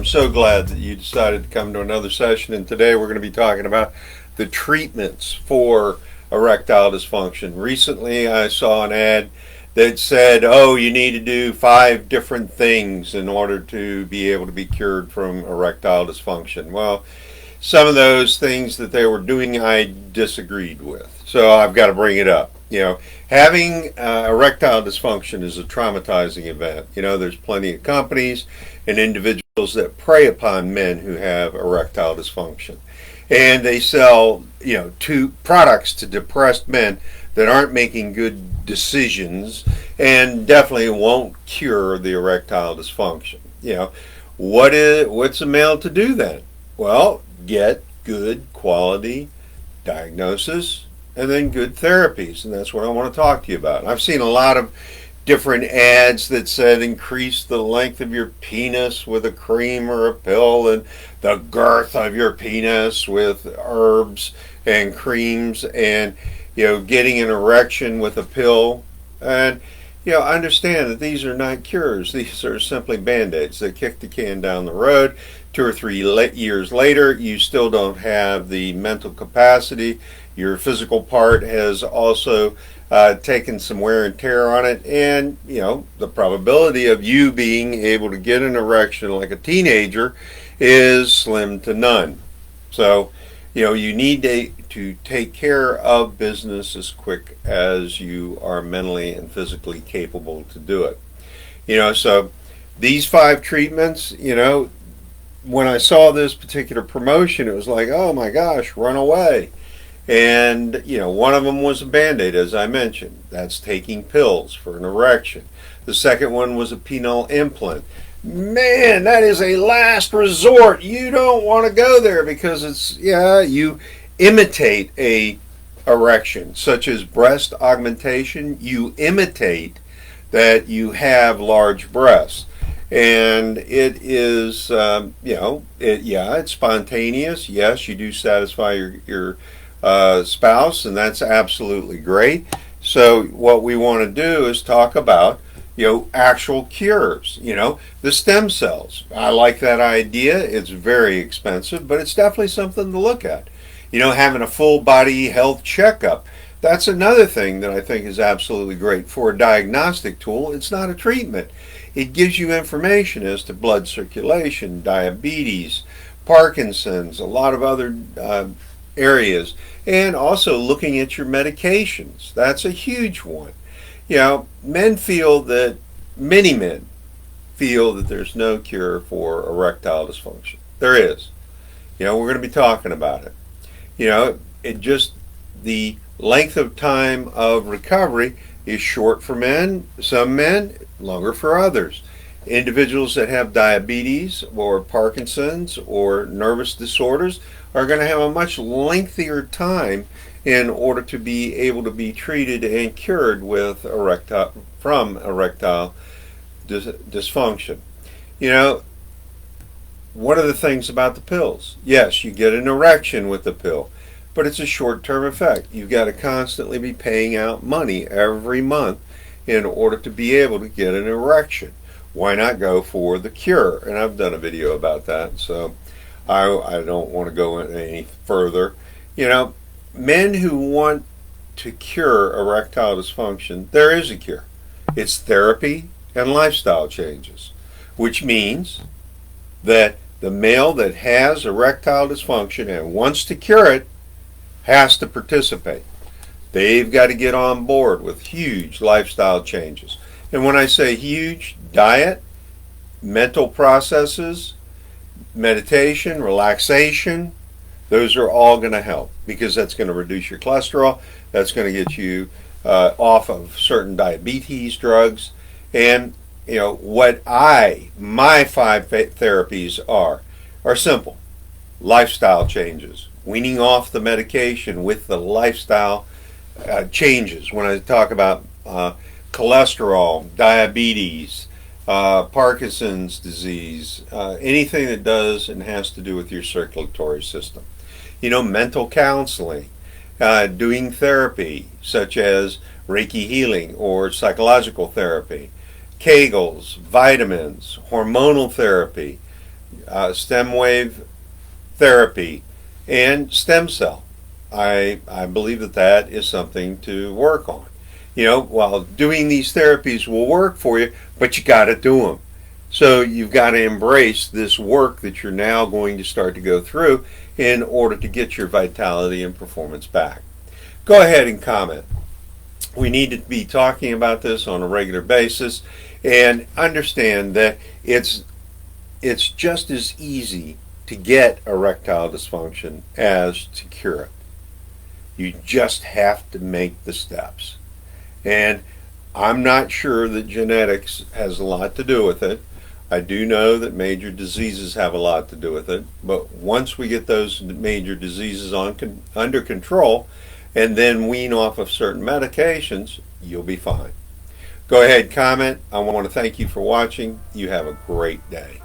so glad that you decided to come to another session, and today we're going to be talking about the treatments for erectile dysfunction. Recently, I saw an ad that said, oh, you need to do 5 different things in order to be able to be cured from erectile dysfunction. Well, some of those things that they were doing I disagreed with, so I've got to bring it up. Having erectile dysfunction is a traumatizing event. There's plenty of companies and individuals that prey upon men who have erectile dysfunction, and they sell products to depressed men that aren't making good decisions and definitely won't cure the erectile dysfunction. What's a male to do then? Well, get good quality diagnosis and then good therapies, and that's what I want to talk to you about. I've seen a lot of different ads that said increase the length of your penis with a cream or a pill, and the girth of your penis with herbs and creams, and getting an erection with a pill. And understand that these are not cures. These are simply band-aids. They kick the can down the road. 2 or 3 years later, you still don't have the mental capacity. Your physical part has also taken some wear and tear on it, and the probability of you being able to get an erection like a teenager is slim to none. So you need to take care of business as quick as you are mentally and physically capable to do it. So these 5 treatments, when I saw this particular promotion, it was like, oh my gosh, run away. And one of them was a band-aid, as I mentioned. That's taking pills for an erection. The second one was a penile implant. Man, that is a last resort. You don't want to go there because you imitate a erection, such as breast augmentation. You imitate that you have large breasts, and it is it's spontaneous. Yes, you do satisfy your spouse, and that's absolutely great. So what we want to do is talk about actual cures. The stem cells. I like that idea. It's very expensive, but it's definitely something to look at. Having a full body health checkup. That's another thing that I think is absolutely great for a diagnostic tool. It's not a treatment. It gives you information as to blood circulation, diabetes, Parkinson's, a lot of other areas, and also looking at your medications. That's a huge one. Many men feel that there's no cure for erectile dysfunction. There is. We're going to be talking about it. The length of time of recovery is short for men, some men, longer for others. Individuals that have diabetes or Parkinson's or nervous disorders are going to have a much lengthier time in order to be able to be treated and cured with erectile dysfunction. What are the things about the pills? Yes, you get an erection with the pill, but it's a short-term effect. You've got to constantly be paying out money every month in order to be able to get an erection. Why not go for the cure? And I've done a video about that, so I don't want to go any further. Men who want to cure erectile dysfunction, there is a cure. It's therapy and lifestyle changes, which means that the male that has erectile dysfunction and wants to cure it has to participate. They've got to get on board with huge lifestyle changes. And when I say huge, diet, mental processes, meditation, relaxation, those are all going to help, because that's going to reduce your cholesterol. That's going to get you off of certain diabetes drugs. And what my 5 therapies are simple. Lifestyle changes, weaning off the medication with the lifestyle changes. When I talk about cholesterol, diabetes, Parkinson's disease, anything that does and has to do with your circulatory system. Mental counseling, doing therapy such as Reiki healing or psychological therapy, Kegels, vitamins, hormonal therapy, stem wave therapy, and stem cell. I believe that that is something to work on. While doing these therapies will work for you, but you got to do them. So you've got to embrace this work that you're now going to start to go through in order to get your vitality and performance back. Go ahead and comment. We need to be talking about this on a regular basis and understand that it's just as easy to get erectile dysfunction as to cure it. You just have to make the steps. And I'm not sure that genetics has a lot to do with it. I do know that major diseases have a lot to do with it, but once we get those major diseases under control and then wean off of certain medications, you'll be fine. Go ahead, comment. I want to thank you for watching. You have a great day.